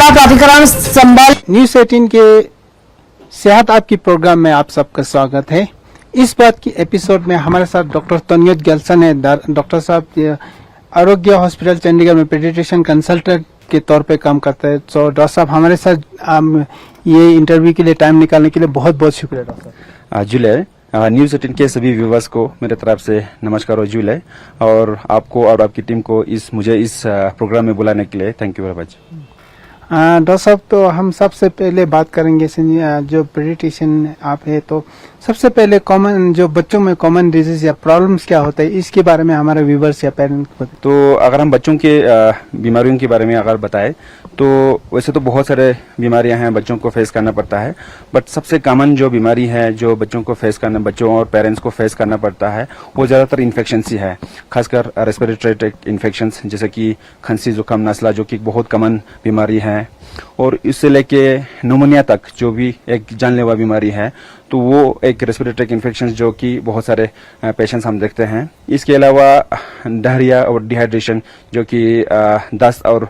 सेवा प्राधिकरण संबल न्यूज 18 के सेहत आपकी प्रोग्राम में आप सबका स्वागत है। इस बात की एपिसोड में हमारे साथ डॉक्टर तनियत गलसन है। डॉक्टर साहब आरोग्य हॉस्पिटल चंडीगढ़ में पेडिट्रिशियन कंसल्टेंट के तौर पे काम करते हैं। तो डॉक्टर साहब हमारे साथ ये इंटरव्यू के लिए टाइम निकालने के लिए बहुत बहुत शुक्रिया डॉक्टर साहब। जुले न्यूज 18 के सभी व्यूवर्स को मेरे तरफ से नमस्कार और जुले, और आपको और आपकी टीम को मुझे इस प्रोग्राम में बुलाने के लिए thank you very much. Doctor साहब, तो हम सबसे पहले बात करेंगे जो पेडिट्रिशियन आप है, तो सबसे पहले कॉमन जो बच्चों में कॉमन डिजीज या प्रॉब्लम्स क्या होता है, इसके बारे में हमारे व्यूवर्स या पेरेंट्स को। तो अगर हम बच्चों के बीमारियों के बारे में अगर बताएं तो वैसे तो बहुत सारे बीमारियां हैं बच्चों को फेस करना पड़ता है, बट सबसे कॉमन जो बीमारी है जो बच्चों और पेरेंट्स को फेस करना पड़ता है वो ज्यादातर इन्फेक्शन ही है, खासकर रेस्पिरेटरी ट्रैक्ट इन्फेक्शंस जैसे कि खांसी जुकाम नजला, जो कि बहुत कॉमन बीमारी है, और इससे लेके न्यूमोनिया तक जो भी एक जानलेवा बीमारी है, तो वो एक रेस्पिरेटरी इन्फेक्शन जो कि बहुत सारे पेशेंट्स हम देखते हैं। इसके अलावा डायरिया और डिहाइड्रेशन जो कि दस्त और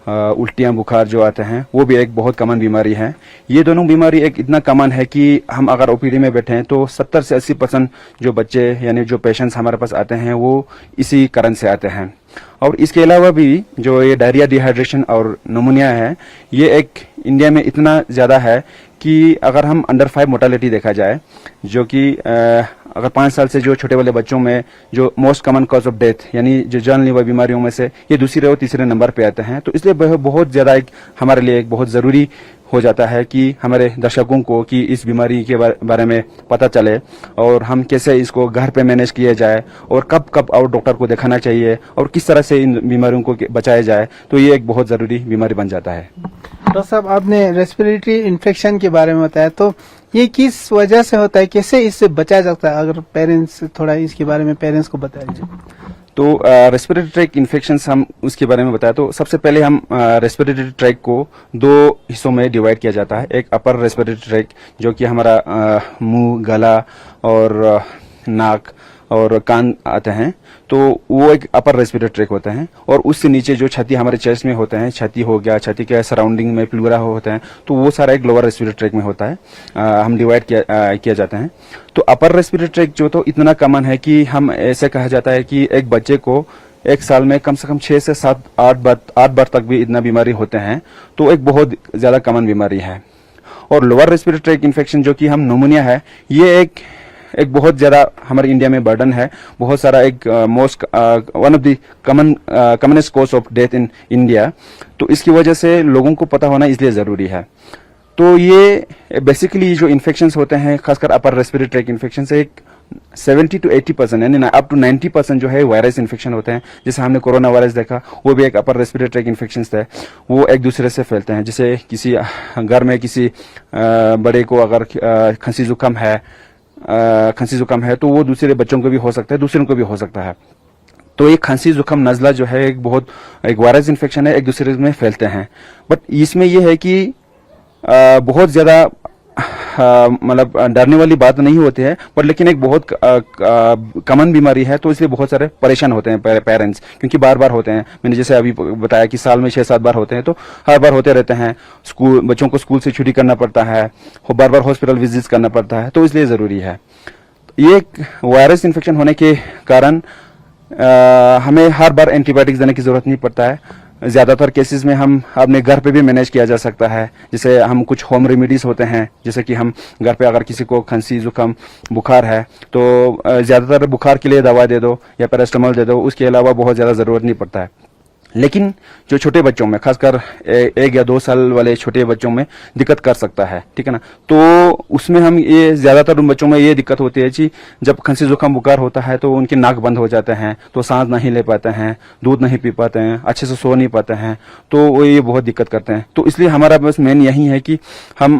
उल्टियां बुखार जो आते हैं वो भी एक बहुत कॉमन बीमारी है। ये दोनों बीमारी एक इतना कॉमन है कि हम अगर ओपीडी में बैठे हैं तो 70 से 80% जो बच्चे यानी जो पेशेंट्स हमारे पास आते हैं वो इसी कारण से आते हैं। और इसके अलावा भी जो ये डायरिया डिहाइड्रेशन और न्यूमोनिया है, ये एक इंडिया में इतना ज्यादा है कि अगर हम अंडर 5 मोर्टेलिटी देखा जाए, जो कि अगर 5 साल से जो छोटे वाले बच्चों में जो most common cause of death यानी जो जानलेवा बीमारियों में से ये दूसरे और तीसरे नंबर पे आते हैं, तो इसलिए बहुत ज्यादा हमारे लिए एक बहुत जरूरी हो जाता है कि हमारे दर्शकों को कि इस बीमारी के बारे में पता चले और हम कैसे इसको घर पे मैनेज किया जाए और कब कब और डॉक्टर को दिखाना चाहिए और किस तरह से इन बीमारियों को बचाया जाए, तो ये एक बहुत जरूरी बीमारी बन जाता है। डॉक्टर साहब, आपने रेस्पिरेटरी इन्फेक्शन के बारे में बताया, तो ये किस वजह से होता है, कैसे इससे बचा जाता है? अगर पेरेंट्स थोड़ा इसके बारे में पेरेंट्स को बताइए। तो रेस्पिरेटरी ट्रैक इन्फेक्शन हम उसके बारे में बताया तो सबसे पहले हम रेस्पिरेटरी ट्रैक को 2 हिस्सों में डिवाइड किया जाता है। एक अपर रेस्पिरेटरी ट्रैक जो कि हमारा मुंह, गला और नाक और कान आते हैं, तो वो एक अपर रेस्पिरेटरी ट्रैक होते हैं, और उससे नीचे जो छाती हमारे चेस्ट में होते हैं, छाती हो गया, छाती के सराउंडिंग में प्लूरा होते हैं, तो वो सारा एक लोअर रेस्पिरेटरी ट्रैक में होता है। हम डिवाइड किया जाता है। तो अपर रेस्पिरेटरी ट्रैक जो तो इतना कॉमन है कि हम ऐसे कहा जाता है कि एक बच्चे को एक साल में कम से कम 6 से 7 8 बार तक भी इतना बीमारी होते हैं, तो एक बहुत ज्यादा कॉमन बीमारी है। और लोअर रेस्पिरेटरी ट्रैक इन्फेक्शन जो कि हम न्यूमोनिया है, ये एक बहुत ज्यादा हमारे इंडिया में बर्डन है, बहुत सारा एक most one of the commonest cause of death in India, तो इसकी वजह से लोगों को पता होना इसलिए जरूरी है। तो ये बेसिकली जो इन्फेक्शंस होते हैं, खासकर अपर रेस्पिरेटरी ट्रैक इन्फेक्शन से एक 70 to 80% यानी अप टू 90% जो है वायरस इन्फेक्शन होते हैं। जैसे हमने कोरोना वायरस देखा, वो भी एक अपर रेस्पिरेटरी ट्रैक इन्फेक्शन थे, वो एक दूसरे से फैलते हैं। जैसे किसी घर में किसी बड़े को अगर खांसी जुकाम है तो वो दूसरे बच्चों को भी हो सकता है, दूसरों को भी हो सकता है। तो ये खांसी जुकाम नजला जो है एक वायरस इन्फेक्शन है, एक दूसरे में फैलते हैं। बट इसमें यह है कि बहुत ज्यादा मतलब डरने वाली बात नहीं होती है, पर लेकिन एक बहुत कॉमन बीमारी है, तो इसलिए बहुत सारे परेशान होते हैं पेरेंट्स, क्योंकि बार बार होते हैं। मैंने जैसे अभी बताया कि साल में 6-7 बार होते हैं, तो हर बार होते रहते हैं। बच्चों को स्कूल से छुट्टी करना पड़ता है, बार बार हॉस्पिटल विजिट करना पड़ता है, तो इसलिए जरूरी है। ये वायरस इन्फेक्शन होने के कारण हमें हर बार एंटीबायोटिक्स देने की जरूरत नहीं पड़ता है। ज्यादातर केसेस में हम अपने घर पे भी मैनेज किया जा सकता है। जैसे हम कुछ होम रेमेडीज होते हैं, जैसे कि हम घर पे अगर किसी को खांसी जुकाम बुखार है तो ज्यादातर बुखार के लिए दवा दे दो या पैरास्टामोल दे दो, उसके अलावा बहुत ज्यादा जरूरत नहीं पड़ता है। लेकिन जो छोटे बच्चों में, खासकर 1 या 2 साल वाले छोटे बच्चों में दिक्कत कर सकता है, ठीक है ना। तो उसमें हम ये ज्यादातर उन बच्चों में ये दिक्कत होती है कि जब खांसी जुकाम बुखार होता है तो उनके नाक बंद हो जाते हैं, तो सांस नहीं ले पाते हैं, दूध नहीं पी पाते हैं, अच्छे से सो नहीं पाते हैं, तो वो ये बहुत दिक्कत करते हैं। तो इसलिए हमारा बस मेन यही है कि हम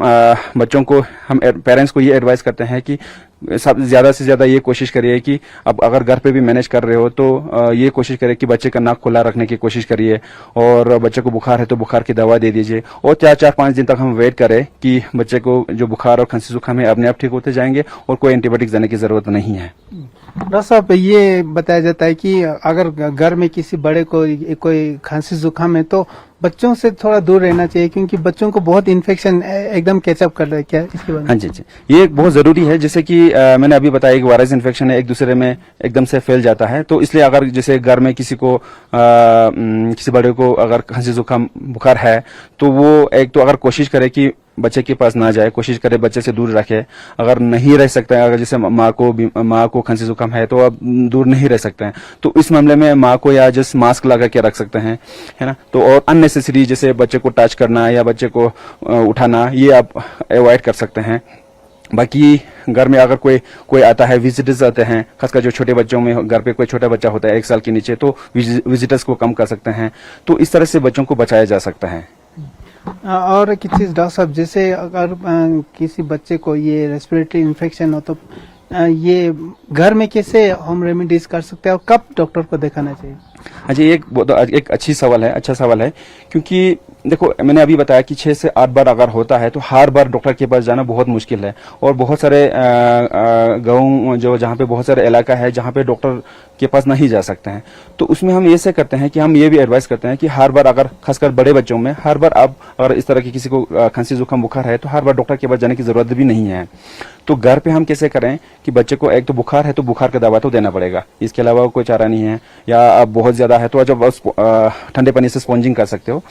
बच्चों को, हम पेरेंट्स को ये एडवाइस करते हैं कि ज्यादा से ज्यादा ये कोशिश करिए कि अब अगर घर पे भी मैनेज कर रहे हो तो ये कोशिश करिए कि बच्चे का नाक खुला रखने की कोशिश करिए, और बच्चे को बुखार है तो बुखार की दवा दे दीजिए, और 4-5 दिन तक हम वेट करें कि बच्चे को जो बुखार और खांसी जुकाम है अपने आप ठीक होते जाएंगे और कोई एंटीबायोटिक देने की जरूरत नहीं है। डॉक्टर साहब, ये बताया जाता है कि अगर घर में किसी बड़े को कोई खांसी जुकाम है तो बच्चों से थोड़ा दूर रहना चाहिए, क्योंकि बच्चों को बहुत इन्फेक्शन एकदम कैचअप कर रहा है, क्या इसके बारे में? हाँ जी जी, ये एक बहुत जरूरी है। जैसे कि मैंने अभी बताया एक वायरस इन्फेक्शन है, एक दूसरे में एकदम से फैल जाता है। तो इसलिए अगर जैसे घर में किसी को किसी बड़े को अगर खांसी जुकाम बुखार है, तो वो एक तो अगर कोशिश करे कि बच्चे के पास ना जाए, कोशिश करे बच्चे से दूर रखे। अगर नहीं रह सकते हैं, अगर जैसे माँ को खांसी जुकाम है तो अब दूर नहीं रह सकते हैं, तो इस मामले में माँ को या जस्ट मास्क लगा के रख सकते हैं, है ना। तो और अननेसेसरी जैसे बच्चे को टच करना या बच्चे को उठाना, ये आप अवॉइड कर सकते हैं। बाकी घर में अगर कोई आता है, विजिटर्स आते हैं, खासकर जो छोटे बच्चों में घर पे कोई छोटा बच्चा होता है 1 साल के नीचे, तो विजिटर्स को कम कर सकते हैं। तो इस तरह से बच्चों को बचाया जा सकता है। और एक चीज डॉक्टर साहब, जैसे अगर किसी बच्चे को ये रेस्पिरेटरी इन्फेक्शन हो, तो ये घर में कैसे होम रेमेडीज कर सकते हैं और कब डॉक्टर को दिखाना चाहिए? हाँ जी, एक अच्छा सवाल है, क्योंकि देखो मैंने अभी बताया कि 6 से 8 बार अगर होता है तो हर बार डॉक्टर के पास जाना बहुत मुश्किल है। और बहुत सारे गाँव जो जहाँ पे बहुत सारे इलाका है जहाँ पे डॉक्टर के पास नहीं जा सकते हैं, तो उसमें हम ऐसे करते हैं कि हम ये भी एडवाइस करते हैं कि हर बार अगर खासकर बड़े बच्चों में हर बार आप अगर इस तरह की किसी को खांसी जुकाम बुखार है तो हर बार डॉक्टर के पास जाने की जरूरत भी नहीं है। तो घर पे हम कैसे करें कि बच्चे को एक तो बुखार है तो बुखार का दवा तो देना पड़ेगा, इसके अलावा कोई चारा नहीं है। या अब बहुत ज्यादा है तो जब ठंडे पानी से स्पॉन्जिंग कर सकते हो।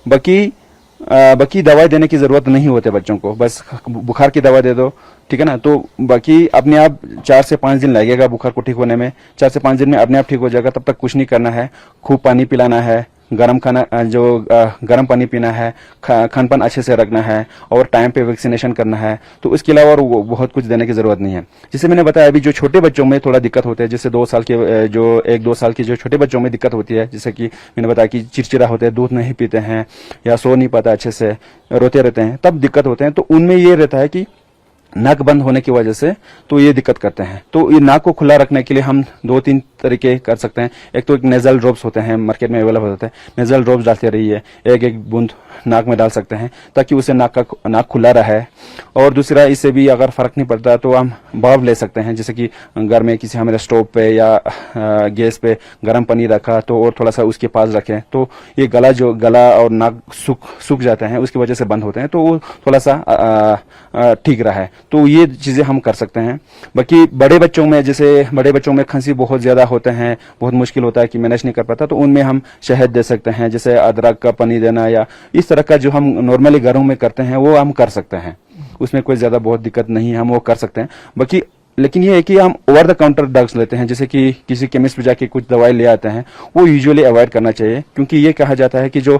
बाकी दवाई देने की जरूरत नहीं होती बच्चों को, बस बुखार की दवा दे दो, ठीक है ना। तो बाकी अपने आप 4 से 5 दिन लगेगा बुखार को ठीक होने में। 4 से 5 दिन में अपने आप ठीक हो जाएगा, तब तक कुछ नहीं करना है। खूब पानी पिलाना है, गरम गरम पानी पीना है, खान पान अच्छे से रखना है और टाइम पे वैक्सीनेशन करना है। तो इसके अलावा और बहुत कुछ देने की जरूरत नहीं है। जैसे मैंने बताया अभी जो छोटे बच्चों में थोड़ा दिक्कत होती है, जैसे 2 साल के जो 1-2 साल के जो छोटे बच्चों में दिक्कत होती है, जैसे कि मैंने बताया कि चिड़चिड़ा होते हैं, दूध नहीं पीते हैं या सो नहीं पाता अच्छे से, रोते रहते हैं, तब दिक्कत होते हैं। तो उनमें ये रहता है कि नाक बंद होने की वजह से तो ये दिक्कत करते हैं। तो ये नाक को खुला रखने के लिए हम 2-3 तरीके कर सकते हैं। एक तो एक नेजल ड्रॉप्स होते हैं, मार्केट में अवेलेबल होते हैं, नेजल ड्रॉप्स डालते रहिए, एक बूंद नाक में डाल सकते हैं ताकि उसे नाक खुला रहे। और दूसरा, इससे भी अगर फर्क नहीं पड़ता तो हम भाप ले सकते हैं, जैसे कि घर में किसी हमारे स्टोव पे या गैस पे गर्म पानी रखा तो और थोड़ा सा उसके पास रखें, तो ये गला और नाक सूख जाते हैं, उसकी वजह से बंद होते हैं, तो वो थोड़ा सा ठीक रहा है। तो ये चीजें हम कर सकते हैं। बाकी बड़े बच्चों में खांसी बहुत ज्यादा होते हैं, बहुत मुश्किल होता है कि मैनेज नहीं कर पाता, तो उनमें हम शहद दे सकते हैं, जैसे अदरक का पानी देना या इस तरह का जो हम नॉर्मली घरों में करते हैं वो हम कर सकते हैं। उसमें कोई ज्यादा बहुत दिक्कत नहीं है, हम वो कर सकते हैं। बाकी लेकिन ये है कि हम ओवर द काउंटर ड्रग्स लेते हैं, जैसे कि किसी केमिस्ट पे जाके कुछ दवाई ले आते हैं, वो यूजुअली अवॉइड करना चाहिए। क्योंकि ये कहा जाता है कि जो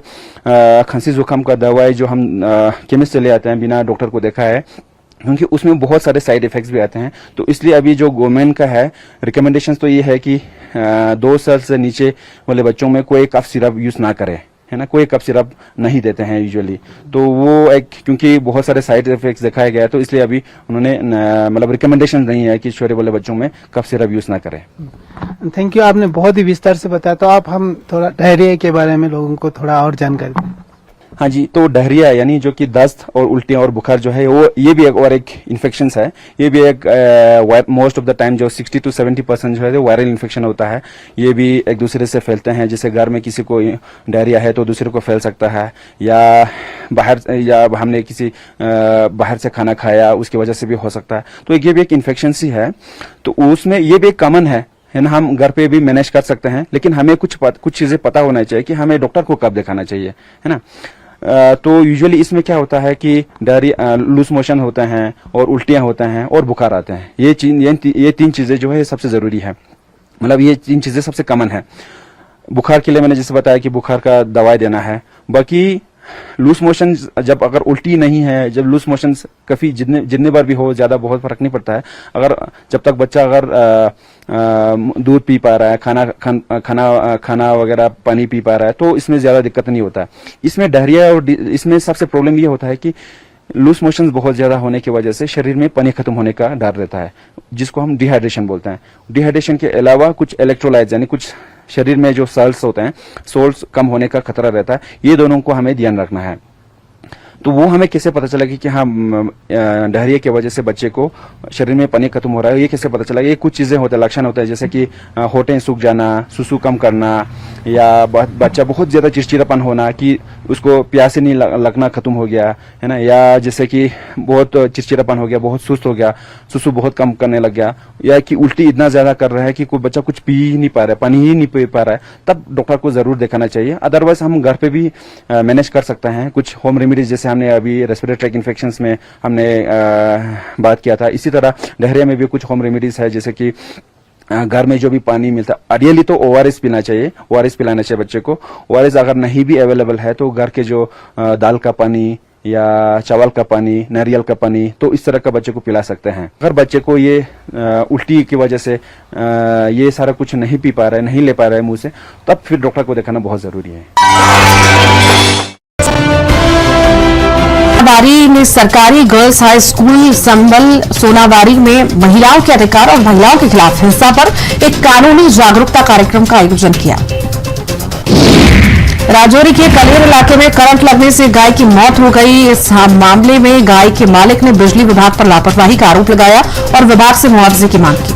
खांसी जुकाम का दवाई जो हम केमिस्ट से ले आते हैं बिना डॉक्टर को देखा है, क्योंकि उसमें बहुत सारे साइड इफेक्ट्स भी आते हैं। तो इसलिए अभी जो गवर्नमेंट का है रिकमेंडेशन तो ये है कि 2 साल से नीचे वाले बच्चों में कोई कफ सिरप यूज ना करें, है ना, कोई कफ सिरप नहीं देते हैं यूजुअली। तो वो एक क्योंकि बहुत सारे साइड इफेक्ट्स दिखाया गया है, तो इसलिए अभी उन्होंने मतलब रिकमेंडेशन नहीं है कि छोटे वाले बच्चों में कफ सिरप यूज ना करें। थैंक यू, आपने बहुत ही विस्तार से बताया। तो आप हम थोड़ा डायरिया के बारे में लोगों को थोड़ा और जानकारी दें। हाँ जी, तो डायरिया यानी जो कि दस्त और उल्टियां और बुखार जो है वो ये भी एक इन्फेक्शन है। ये भी एक मोस्ट ऑफ द टाइम जो 60 to 70% जो है वायरल इन्फेक्शन होता है। ये भी एक दूसरे से फैलते हैं, जैसे घर में किसी को डायरिया है तो दूसरे को फैल सकता है, या हमने किसी बाहर से खाना खाया उसकी वजह से भी हो सकता है। तो ये भी एक इन्फेक्शन सी है, तो उसमें ये भी एक कॉमन है ना, हम घर पे भी मैनेज कर सकते हैं। लेकिन हमें कुछ चीजें पता होना चाहिए कि हमें डॉक्टर को कब दिखाना चाहिए, है ना। तो यूजुअली इसमें क्या होता है कि डायरिया, लूज मोशन होते हैं और उल्टियां होते हैं और बुखार आते हैं। ये 3 चीजें जो है सबसे जरूरी है, मतलब ये 3 चीजें सबसे कॉमन है। बुखार के लिए मैंने जैसे बताया कि बुखार का दवाई देना है। बाकी लूज मोशन जब अगर उल्टी नहीं है, जब लूज मोशन काफी जितने बार भी हो, ज्यादा बहुत फर्क नहीं पड़ता है। अगर जब तक बच्चा अगर दूध पी पा रहा है, खाना वगैरह पानी पी पा रहा है, तो इसमें ज्यादा दिक्कत नहीं होता है। इसमें डायरिया और इसमें सबसे प्रॉब्लम ये होता है कि लूज मोशंस बहुत ज्यादा होने की वजह से शरीर में पानी खत्म होने का डर रहता है, जिसको हम डिहाइड्रेशन बोलते हैं। डिहाइड्रेशन के अलावा कुछ इलेक्ट्रोलाइट्स यानी कुछ शरीर में जो साल्ट्स होते हैं, सोल्ट्स कम होने का खतरा रहता है। ये दोनों को हमें ध्यान रखना है। तो वो हमें कैसे पता चलेगा कि हाँ डायरिया की वजह से बच्चे को शरीर में पानी खत्म हो रहा है, ये कैसे पता चलेगा? ये कुछ चीजें होते हैं, लक्षण होते हैं, जैसे कि होठें सूख जाना, सुसु कम करना, या बच्चा बहुत ज्यादा चिड़चिड़ापन होना, कि उसको प्यास ही नहीं लगना खत्म हो गया है ना, या जैसे कि बहुत चिड़चिड़ापन हो गया, बहुत सुस्त हो गया, सुसु बहुत कम करने लग गया, या कि उल्टी इतना ज्यादा कर रहा है कि कोई बच्चा कुछ पी ही नहीं पा रहा है, पानी ही नहीं पी पा रहा है, तब डॉक्टर को जरूर दिखाना चाहिए। अदरवाइज हम घर पे भी मैनेज कर सकते हैं कुछ होम रेमेडीज, जैसे हमने अभी रेस्पिरेटरी ट्रैक इन्फेक्शंस में हमने बात किया था। इसी तरह डायरिया में भी कुछ होम रेमेडीज है, जैसे कि घर में जो भी पानी मिलता है, आइडियली तो ओआरएस पीना चाहिए, ओआरएस पिलाना चाहिए बच्चे को। ओआरएस अगर नहीं भी अवेलेबल है तो घर के जो दाल का पानी या चावल का पानी, नारियल का पानी, तो इस तरह का बच्चे को पिला सकते हैं। अगर बच्चे को ये उल्टी की वजह से ये सारा कुछ नहीं पी पा रहा है, नहीं ले पा रहा है मुंह से, तब फिर डॉक्टर को दिखाना बहुत जरूरी है। सोनावारी में सरकारी गर्ल्स हाई स्कूल संबल सोनावारी में महिलाओं के अधिकार और महिलाओं के खिलाफ हिंसा पर एक कानूनी जागरूकता कार्यक्रम का आयोजन किया। राजौरी के कलेर इलाके में करंट लगने से गाय की मौत हो गई। इस मामले में गाय के मालिक ने बिजली विभाग पर लापरवाही का आरोप लगाया और विभाग से मुआवजे की मांग की।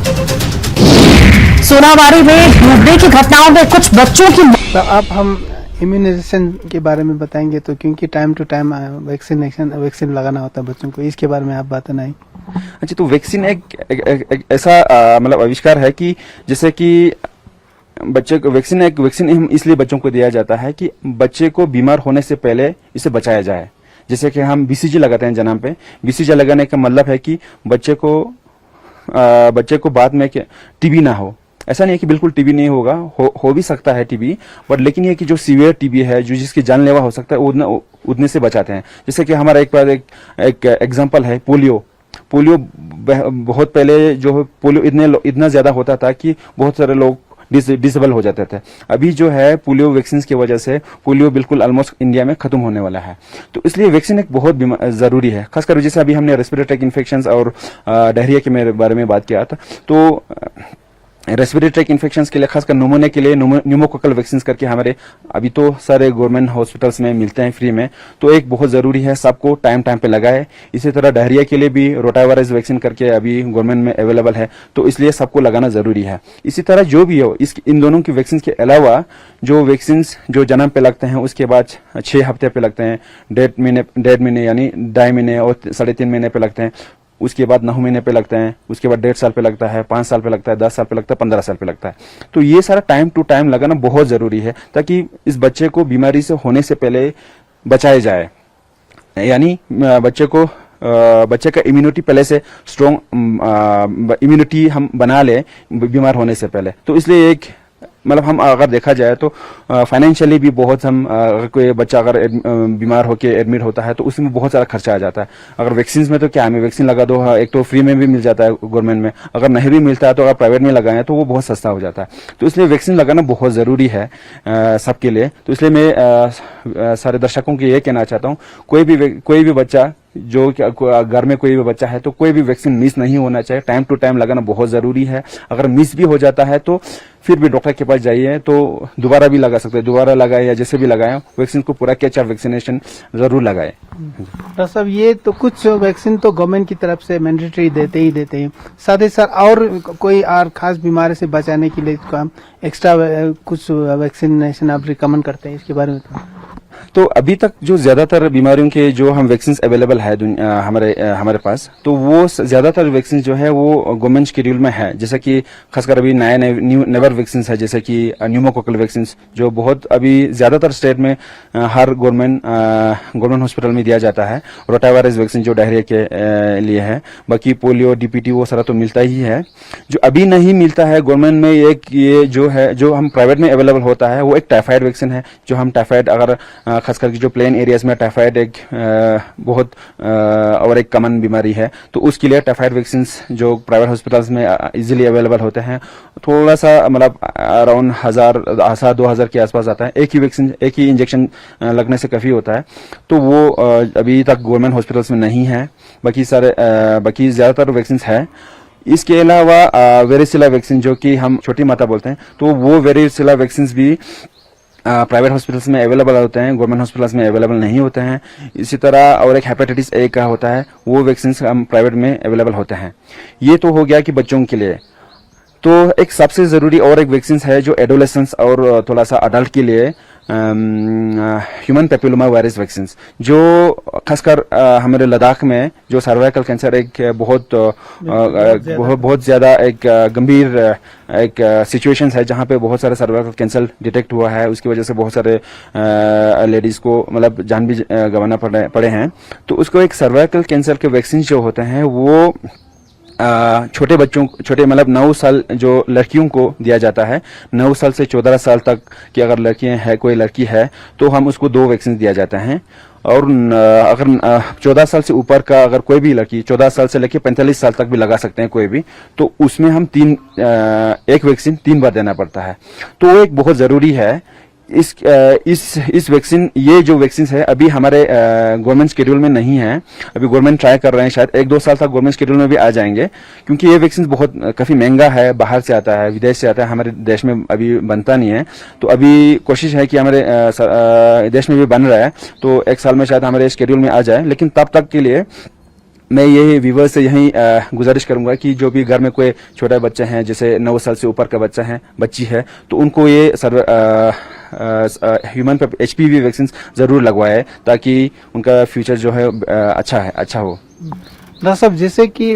सोनावारी में डूबने की घटनाओं में कुछ बच्चों की तो अब हम इम्यूनाइजेशन के बारे में बताएंगे, तो क्योंकि टाइम टू टाइम वैक्सीन लगाना होता है बच्चों को, इसके बारे में आप बताना है। अच्छा, तो वैक्सीन एक ऐसा मतलब आविष्कार है कि जैसे कि बच्चे को वैक्सीन हम इसलिए बच्चों को दिया जाता है कि बच्चे को बीमार होने से पहले इसे बचाया जाए। जैसे कि हम बीसीजी लगाते हैं जन्म पे, बीसीजी लगाने का मतलब है कि बच्चे को बाद में टीबी ना हो। ऐसा नहीं है कि बिल्कुल टीबी नहीं होगा, हो भी सकता है टीबी, बट लेकिन ये कि जो सीवियर टीबी है, जो जिसकी जानलेवा हो सकता है, उतने से बचाते हैं। जैसे कि हमारा एक एग्जांपल है पोलियो। बहुत पहले जो पोलियो इतना ज्यादा होता था कि बहुत सारे लोग डिसेबल हो जाते थे। अभी जो है पोलियो वैक्सीन की वजह से पोलियो बिल्कुल ऑलमोस्ट इंडिया में खत्म होने वाला है। तो इसलिए वैक्सीन एक बहुत जरूरी है, खासकर जैसे अभी हमने रेस्पिरेटरी ट्रैक इन्फेक्शंस और डायरिया के बारे में बात किया था। तो रेस्पिरेटरी ट्रैक इन्फेक्शंस के लिए, खासकर न्यूमोनिया के लिए न्यूमोकोकल वैक्सीन करके हमारे अभी तो सारे गवर्नमेंट हॉस्पिटल्स में मिलते हैं फ्री में, तो एक बहुत जरूरी है सबको टाइम पे लगाए। इसी तरह डायरिया के लिए भी रोटावायरस वैक्सीन करके अभी गवर्नमेंट में अवेलेबल है, तो इसलिए सबको लगाना जरूरी है। इसी तरह जो भी हो, इन दोनों की वैक्सीन के अलावा जो वैक्सीन जो जन्म पे लगते हैं उसके बाद 6 हफ्ते पे लगते हैं, 1.5 महीने यानी 2.5 महीने और 3.5 महीने पे लगते हैं, उसके बाद 9 महीने पे लगते हैं, उसके बाद 1.5 साल पे लगता है, 5 साल पे लगता है, 10 साल पे लगता है, 15 साल पे लगता है। तो ये सारा टाइम टू टाइम लगाना बहुत जरूरी है, ताकि इस बच्चे को बीमारी से होने से पहले बचाया जाए। यानी बच्चे का इम्यूनिटी पहले से स्ट्रॉन्ग इम्यूनिटी हम बना ले बीमार होने से पहले। तो इसलिए एक मतलब हम अगर देखा जाए तो फाइनेंशियली भी बहुत हम अगर कोई बच्चा अगर बीमार होके एडमिट होता है तो उसमें बहुत सारा खर्चा आ जाता है। अगर वैक्सीन में तो क्या हमें वैक्सीन लगा दो, एक तो फ्री में भी मिल जाता है गवर्नमेंट में, अगर नहीं भी मिलता है तो अगर प्राइवेट में लगाएं तो वो बहुत सस्ता हो जाता है। तो इसलिए वैक्सीन लगाना बहुत जरूरी है सबके लिए। तो इसलिए मैं सारे दर्शकों को ये कहना चाहता हूँ, कोई भी बच्चा जो घर में कोई भी बच्चा है तो कोई भी वैक्सीन मिस नहीं होना चाहिए, टाइम टू टाइम लगाना बहुत जरूरी है। अगर मिस भी हो जाता है तो फिर भी डॉक्टर के पास जाइए, तो दोबारा भी लगा सकते हैं, दोबारा लगाए या जैसे भी लगाए वैक्सीन को पूरा कैच अप वैक्सीनेशन जरूर लगाए। डॉक्टर साहब, ये तो कुछ वैक्सीन तो गवर्नमेंट की तरफ से मैंडेटरी देते हैं, साथ ही साथ और कोई और खास बीमारी से बचाने के लिए एक्स्ट्रा कुछ वैक्सीनेशन आप रिकमेंड करते हैं, इसके बारे में तो अभी तक जो ज्यादातर बीमारियों के जो हम वैक्सीन अवेलेबल है हमारे पास, तो वो ज्यादातर वैक्सीन जो है वो गवर्नमेंट शेड्यूल में है। जैसे कि खासकर अभी नए नेवर वैक्सीन है, जैसे कि न्यूमोकोकल वैक्सीन जो बहुत अभी ज्यादातर स्टेट में हर गवर्नमेंट हॉस्पिटल में दिया जाता है। रोटावायरस वैक्सीन जो डायरिया के लिए है, बाकी पोलियो, डीपीटी वो सारा तो मिलता ही है। जो अभी नहीं मिलता है गवर्नमेंट में, एक ये जो हम प्राइवेट में अवेलेबल होता है, वो एक टाइफाइड वैक्सीन है। जो हम टाइफाइड अगर खास करके जो प्लेन एरियाज में टाइफाइड एक बहुत और एक कॉमन बीमारी है, तो उसके लिए टाइफाइड वैक्सीन जो प्राइवेट हॉस्पिटल्स में इजीली अवेलेबल होते हैं, थोड़ा सा मतलब अराउंड 1000-2000 के आसपास आता है। एक ही इंजेक्शन लगने से काफी होता है, तो वो अभी तक गवर्नमेंट हॉस्पिटल्स में नहीं है। बाकी ज्यादातर वैक्सीन है। इसके अलावा वेरिसिला वैक्सीन जो कि हम छोटी माता बोलते हैं, तो वो वेरिसिला वैक्सीन भी प्राइवेट हॉस्पिटल्स में अवेलेबल होते हैं, गवर्नमेंट हॉस्पिटल्स में अवेलेबल नहीं होते हैं। इसी तरह और एक हेपेटाइटिस ए का होता है, वो वैक्सीन हम प्राइवेट में अवेलेबल होते हैं। ये तो हो गया कि बच्चों के लिए। तो एक सबसे जरूरी और एक वैक्सीन है जो एडोलेसेंस और थोड़ा सा अडल्ट के लिए ह्यूमन पेपिलोमा वायरस वैक्सीन, जो खासकर हमारे लद्दाख में जो सर्वाइकल कैंसर एक बहुत ज्यादा एक गंभीर एक सिचुएशन है, जहां पे बहुत सारे सर्वाइकल कैंसर डिटेक्ट हुआ है। उसकी वजह से बहुत सारे लेडीज को मतलब जान भी गंवाना पड़े हैं। तो उसको एक सर्वाइकल कैंसर के वैक्सीन जो होते हैं वो छोटे बच्चों, छोटे मतलब 9 साल जो लड़कियों को दिया जाता है, 9 साल से 14 साल तक की अगर लड़कियां है, कोई लड़की है, तो हम उसको 2 वैक्सीन दिया जाता है। और अगर 14 साल से ऊपर का अगर कोई भी लड़की 14 साल से लेकर 45 साल तक भी लगा सकते हैं कोई भी, तो उसमें हम एक वैक्सीन 3 बार देना पड़ता है। तो वो एक बहुत जरूरी है। इस वैक्सीन, ये जो वैक्सीन है अभी हमारे गवर्नमेंट शेड्यूल में नहीं है। अभी गवर्नमेंट ट्राई कर रहे हैं, शायद 1-2 साल तक गवर्नमेंट शेड्यूल में भी आ जाएंगे, क्योंकि ये वैक्सीन बहुत काफी महंगा है, बाहर से आता है, विदेश से आता है, हमारे देश में अभी बनता नहीं है। तो अभी कोशिश है कि हमारे देश में भी बन रहा है, तो 1 साल में शायद हमारे शेड्यूल में आ जाए। लेकिन तब तक के लिए मैं ये व्यूवर्स से यही गुजारिश करूंगा कि जो भी घर में कोई छोटा बच्चा है, जैसे 9 साल से ऊपर का बच्चा है, बच्ची है, तो उनको ये ह्यूमन HPV वैक्सीन जरूर लगवाए, ताकि उनका फ्यूचर जो है अच्छा हो। डॉक्टर साहब, जैसे कि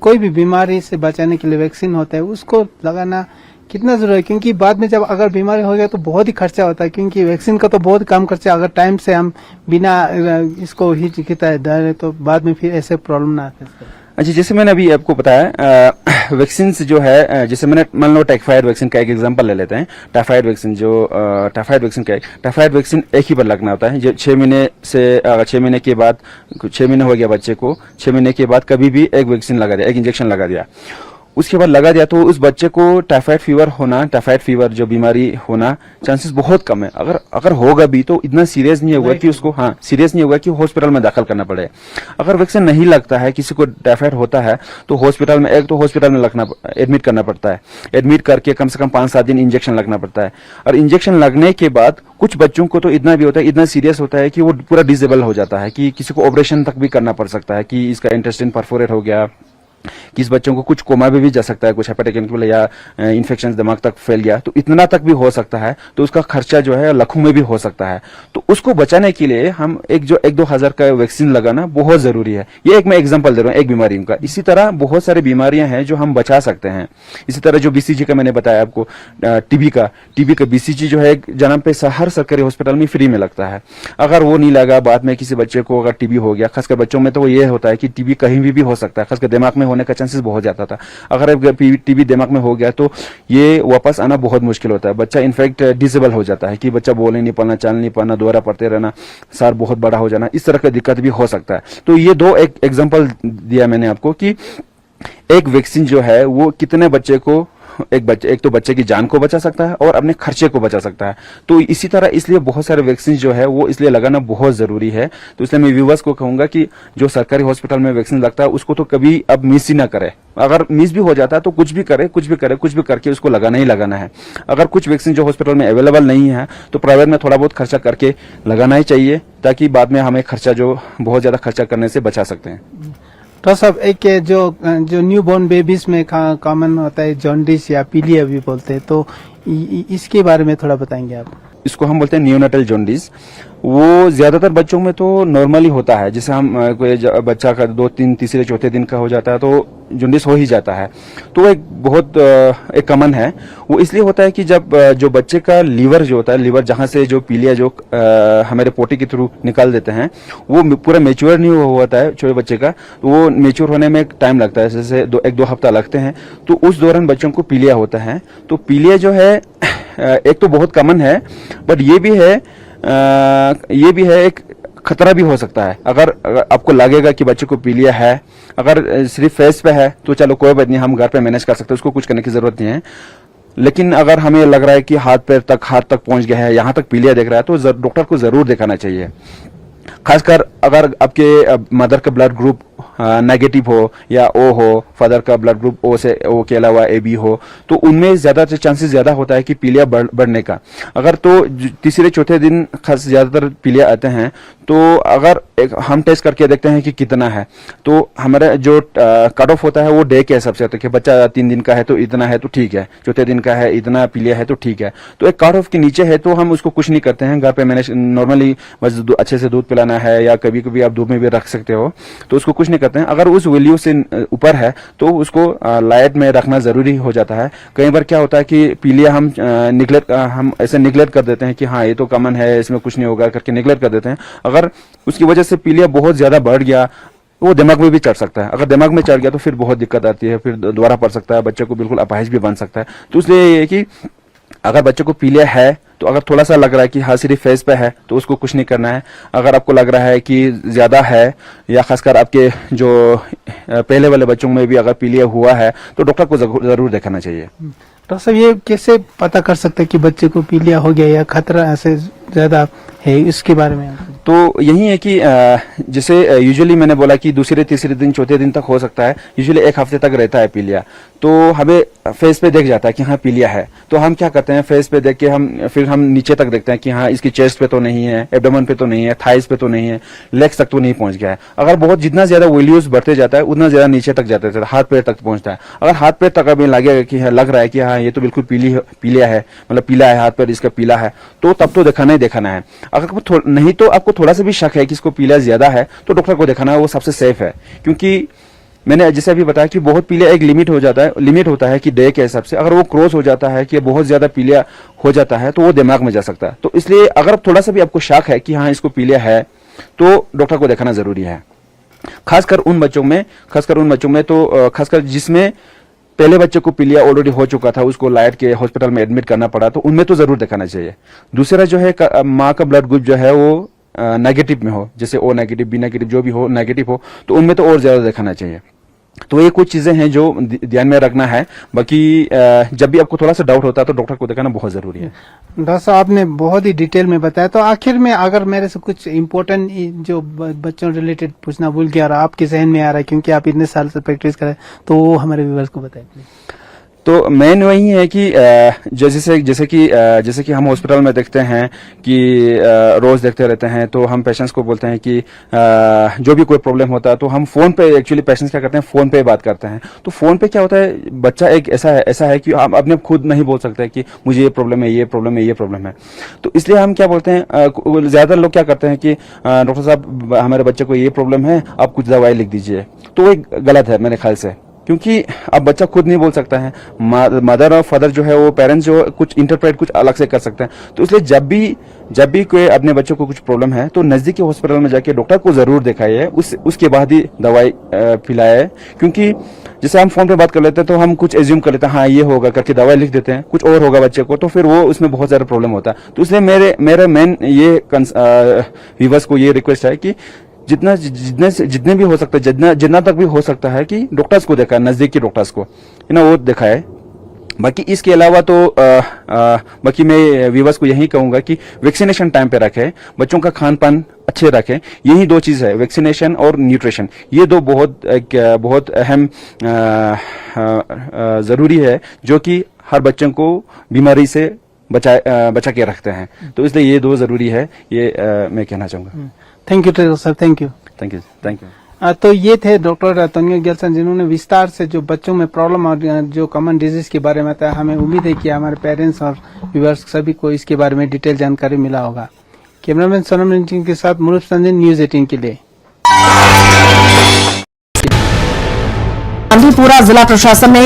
कोई भी बीमारी से बचाने के लिए वैक्सीन होता है, उसको लगाना कितना जरूरी है? क्योंकि बाद में जब अगर बीमारी हो गया तो बहुत ही खर्चा होता है, क्योंकि वैक्सीन का तो बहुत कम खर्चा, अगर टाइम से हम बिना इसको हिचकिचाए तो बाद में फिर ऐसे प्रॉब्लम ना आते। अच्छा, जैसे मैंने अभी आपको बताया, वैक्सीन जो है, जैसे मैंने मान लो टाइफाइड वैक्सीन का एक एग्जांपल ले लेते हैं। टाइफाइड वैक्सीन टाइफाइड वैक्सीन एक ही बार लगना होता है। जो 6 महीने से 6 महीने के बाद, 6 महीने हो गया बच्चे को, 6 महीने के बाद कभी भी एक वैक्सीन लगा दिया, एक इंजेक्शन लगा दिया, उसके बाद लगा दिया, तो उस बच्चे को टाइफाइड फीवर जो बीमारी होना चांसेस बहुत कम है। अगर होगा भी तो इतना सीरियस नहीं होगा कि उसको सीरियस नहीं होगा कि हॉस्पिटल में दाखिल करना पड़े। अगर वैक्सीन नहीं लगता है, किसी को टाइफाइड होता है, तो हॉस्पिटल में एडमिट करना पड़ता है। एडमिट करके कम से कम 5-7 दिन इंजेक्शन लगना पड़ता है। और इंजेक्शन लगने के बाद कुछ बच्चों को तो इतना भी होता है, इतना सीरियस होता है कि वो पूरा डिसेबल हो जाता है, कि किसी को ऑपरेशन तक भी करना पड़ सकता है, कि इसका इंटेस्टाइन परफोरेट हो गया, किस बच्चों को कुछ कोमा भी जा सकता है, कुछ हेपेटाइटिस या इन्फेक्शन दिमाग तक फैल गया, तो इतना तक भी हो सकता है। तो उसका खर्चा जो है लाखों में भी हो सकता है। तो उसको बचाने के लिए हम 1-2 हजार का वैक्सीन लगाना बहुत जरूरी है। ये एक मैं एग्जांपल दे रहा हूँ एक बीमारी का। इसी तरह बहुत सारी बीमारियां हैं जो हम बचा सकते हैं। इसी तरह जो BCG का मैंने बताया आपको, टीबी का BCG जो है जन्म पे हर सरकारी हॉस्पिटल में फ्री में लगता है। अगर वो नहीं लगा, बाद में किसी बच्चे को अगर टीबी हो गया, खासकर बच्चों में तो ये होता है कि टीबी कहीं भी हो सकता है, खासकर दिमाग में होने का चांसेस बहुत ज्यादा था। अगर टीबी दिमाग में हो गया तो ये वापस आना बहुत मुश्किल होता है। बच्चा इनफैक्ट डिसेबल हो जाता है, कि बच्चा बोल नहीं पाना, चल नहीं पाना, दोबारा पढ़ते रहना, सार बहुत बड़ा हो जाना, इस तरह की दिक्कत भी हो सकता है। तो ये 2 एक एग्जांपल दिया मैंने आपको कि एक वैक्सीन जो है वो कितने बच्चे को, एक तो बच्चे की जान को बचा सकता है और अपने खर्चे को बचा सकता है। तो इसी तरह इसलिए बहुत सारे वैक्सीन जो है वो इसलिए लगाना बहुत जरूरी है। तो इसलिए मैं व्यूवर्स को कहूंगा कि जो सरकारी हॉस्पिटल में वैक्सीन लगता है उसको तो कभी अब मिस ही ना करे। अगर मिस भी हो जाता है तो कुछ भी करके उसको लगाना ही लगाना है। अगर कुछ वैक्सीन जो हॉस्पिटल में अवेलेबल नहीं है तो प्राइवेट में थोड़ा बहुत खर्चा करके लगाना ही चाहिए, ताकि बाद में हमें खर्चा जो बहुत ज्यादा खर्चा करने से बचा सकते हैं। तो सब एक जो न्यू बॉर्न बेबीज में कॉमन होता है जॉन्डिस या पीलिया भी बोलते हैं, तो इसके बारे में थोड़ा बताएंगे आप? इसको हम बोलते हैं नियोनेटल जॉन्डिस। वो ज्यादातर बच्चों में तो नॉर्मली होता है। जैसे हम कोई बच्चा का 2, 3, तीसरे, चौथे दिन का हो जाता है तो जॉन्डिस हो ही जाता है। तो एक बहुत एक कॉमन है। वो इसलिए होता है कि जब जो बच्चे का लीवर जो होता है, लीवर जहां से जो पीलिया जो हमारे पोटी के थ्रू निकाल देते हैं, वो पूरा मेच्योर नहीं हुआ होता है छोटे बच्चे का। तो वो मेच्योर होने में टाइम लगता है, जैसे 1-2 हफ्ता लगते हैं। तो उस दौरान बच्चों को पीलिया होता है। तो पीलिया जो है एक तो बहुत कॉमन है, बट ये भी है एक खतरा भी हो सकता है। अगर आपको लगेगा कि बच्चे को पीलिया है, अगर सिर्फ फेस पे है तो चलो कोई बात नहीं, हम घर पे मैनेज कर सकते हैं, उसको कुछ करने की जरूरत नहीं है। लेकिन अगर हमें लग रहा है कि हाथ तक पहुंच गया है, यहाँ तक पीलिया दिख रहा है, तो डॉक्टर को जरूर दिखाना चाहिए। खासकर अगर आपके मदर का ब्लड ग्रुप नेगेटिव हो या ओ हो, फादर का ब्लड ग्रुप ओ से ओ के अलावा AB हो, तो उनमें ज्यादा चांसेस ज्यादा होता है कि पीलिया बढ़ने का। अगर तो तीसरे चौथे दिन खास ज्यादातर पीलिया आते हैं, तो अगर हम टेस्ट करके देखते हैं कि कितना है, तो हमारा जो कट ऑफ होता है वो डे के हिसाब से होता है कि बच्चा 3 दिन का है तो इतना है तो ठीक है, चौथे दिन का है इतना पीलिया है तो ठीक है। तो एक कट ऑफ के नीचे है तो हम उसको कुछ नहीं करते हैं, घर पे मैंने नॉर्मली बस अच्छे से दूध पिलाना है या कभी कभी आप धूप में भी रख सकते हो, तो उसको कुछ नहीं करते हैं। अगर उस वैल्यू से ऊपर है तो उसको लाइट में रखना जरूरी हो जाता है। कई बार क्या होता है कि पीलिया हम ऐसे निगलेक्ट कर देते हैं कि हाँ ये तो कॉमन है, इसमें कुछ नहीं होगा करके निगलेक्ट कर देते हैं। अगर उसकी वजह से पीलिया बहुत ज्यादा बढ़ गया, वो दिमाग में भी चढ़ सकता है। अगर दिमाग में चढ़ गया तो फिर बहुत दिक्कत आती है, फिर दोबारा पड़ सकता है, बच्चे को बिल्कुल अपाहिज भी बन सकता है। तो इसलिए ये है कि अगर बच्चे को पीलिया है तो अगर थोड़ा सा लग रहा है कि हाँ सिर्फ फेस पे है तो उसको कुछ नहीं करना है। अगर आपको लग रहा है कि ज्यादा है या खासकर आपके जो पहले वाले बच्चों में भी अगर पीलिया हुआ है तो डॉक्टर को जरूर दिखाना चाहिए। डॉक्टर साहब, ये कैसे पता कर सकते हैं कि बच्चे को पीलिया हो गया या खतरा ऐसे ज्यादा है, इसके बारे में? तो यही है कि जैसे यूजुअली मैंने बोला कि दूसरे तीसरे दिन चौथे दिन तक हो सकता है, यूजुअली 1 हफ्ते तक रहता है पीलिया। तो हमें फेस पे देख जाता है कि हाँ पीलिया है, तो हम क्या करते हैं फेस पे देख के फिर हम नीचे तक देखते हैं कि हाँ इसकी चेस्ट पे तो नहीं है, एब्डोमेन पे तो नहीं है, थाइस पे तो नहीं है, लेग्स तक तो नहीं पहुंच गया है। अगर बहुत जितना ज्यादा वैल्यूज बढ़ते जाता है उतना ज्यादा नीचे तक जाते हैं, हाथ पैर तक पहुंचता है। अगर हाथ पैर तक अभी लगेगा कि लग रहा है कि हाँ ये तो बिल्कुल पीलिया है, मतलब पीला है हाथ पैर, इसका पीला है, तो तब तो दिखाना ही दिखाना है। अगर नहीं तो आपको थोड़ा सा भी शक है कि इसको पीलिया ज्यादा है तो डॉक्टर को दिखाना है, वो सबसे सेफ है। क्योंकि मैंने जैसे अभी बताया कि बहुत पीलिया एक लिमिट होता है कि डे के हिसाब से। अगर वो क्रॉस हो जाता है कि बहुत ज्यादा पीलिया हो जाता है तो वो दिमाग में जा सकता है। तो इसलिए अगर थोड़ा सा भी आपको शक है कि हाँ इसको पीलिया है तो डॉक्टर को दिखाना जरूरी है। खासकर उन बच्चों में तो खासकर जिसमें पहले बच्चे को पीलिया ऑलरेडी हो चुका था, उसको लाइट के हॉस्पिटल में एडमिट करना पड़ा, तो उनमें तो जरूर दिखाना चाहिए। दूसरा जो है माँ का ब्लड ग्रुप जो है वो नेगेटिव में हो, जैसे O नेगेटिव B नेगेटिव जो भी हो नेगेटिव हो, तो उनमें तो और ज्यादा दिखाना चाहिए। तो ये कुछ चीजें हैं जो ध्यान में रखना है। बाकी जब भी आपको थोड़ा सा डाउट होता है तो डॉक्टर को दिखाना बहुत जरूरी है। डॉक्टर साहब, आपने बहुत ही डिटेल में बताया। तो आखिर में अगर मेरे से कुछ इम्पोर्टेंट जो बच्चों रिलेटेड पूछना भूल गया और आपके जहन में आ रहा है क्योंकि आप इतने साल से प्रैक्टिस कर रहे हैं, तो वो हमारे व्यूअर्स को बताएं प्लीज। तो मेन वही है कि जैसे कि हम हॉस्पिटल में देखते हैं कि रोज देखते रहते हैं, तो हम पेशेंट्स को बोलते हैं कि जो भी कोई प्रॉब्लम होता है तो हम फोन पे, एक्चुअली पेशेंट्स क्या करते हैं फोन पे बात करते हैं। तो फोन पे क्या होता है, बच्चा एक ऐसा है कि हम अपने खुद नहीं बोल सकते कि मुझे ये प्रॉब्लम है, ये प्रॉब्लम है, ये प्रॉब्लम है। तो इसलिए हम क्या बोलते हैं, ज्यादातर लोग क्या करते हैं कि डॉक्टर साहब हमारे बच्चे को ये प्रॉब्लम है, आप कुछ दवाई लिख दीजिए। तो वो गलत है मेरे ख्याल से, क्योंकि अब बच्चा खुद नहीं बोल सकता है, मदर और फादर जो है वो पेरेंट्स जो कुछ इंटरप्रेट कुछ अलग से कर सकते हैं। तो इसलिए जब भी कोई अपने बच्चों को कुछ प्रॉब्लम है तो नजदीकी हॉस्पिटल में जाके डॉक्टर को जरूर दिखाइए, उसके बाद ही दवाई पिलाए। क्योंकि जैसे हम फोन पे बात कर लेते हैं तो हम कुछ एज्यूम कर लेते हैं, हाँ ये होगा करके दवाई लिख देते हैं, कुछ और होगा बच्चे को, तो फिर वो उसमें बहुत ज्यादा प्रॉब्लम होता है। तो इसलिए मेरे मेन ये व्यूअर्स को ये रिक्वेस्ट है कि जितने भी हो सकता है, जितना तक भी हो सकता है कि डॉक्टर्स को दिखाए, नजदीकी डॉक्टर्स को वो दिखाए। बाकी इसके अलावा तो बाकी मैं व्यूअर्स को यही कहूंगा कि वैक्सीनेशन टाइम पे रखें, बच्चों का खान पान अच्छे रखें। यही 2 चीज है, वैक्सीनेशन और न्यूट्रिशन। ये 2 बहुत अहम जरूरी है जो कि हर बच्चों को बीमारी से बचा के रखते हैं। तो इसलिए ये 2 जरूरी है, ये मैं कहना चाहूंगा। थैंक यू डॉक्टर साहब, थैंक यू। तो ये थे डॉक्टर तन्वीर गेल्सन, जिन्होंने विस्तार से जो बच्चों में प्रॉब्लम और जो कॉमन डिजीज के बारे में बताया। हमें उम्मीद है कि हमारे पेरेंट्स और व्यूअर्स सभी को इसके बारे में डिटेल जानकारी मिला होगा। कैमरामैन सोनम रंजन के साथ मुरुफ संजन, न्यूज 18 के लिए। पूरा जिला प्रशासन ने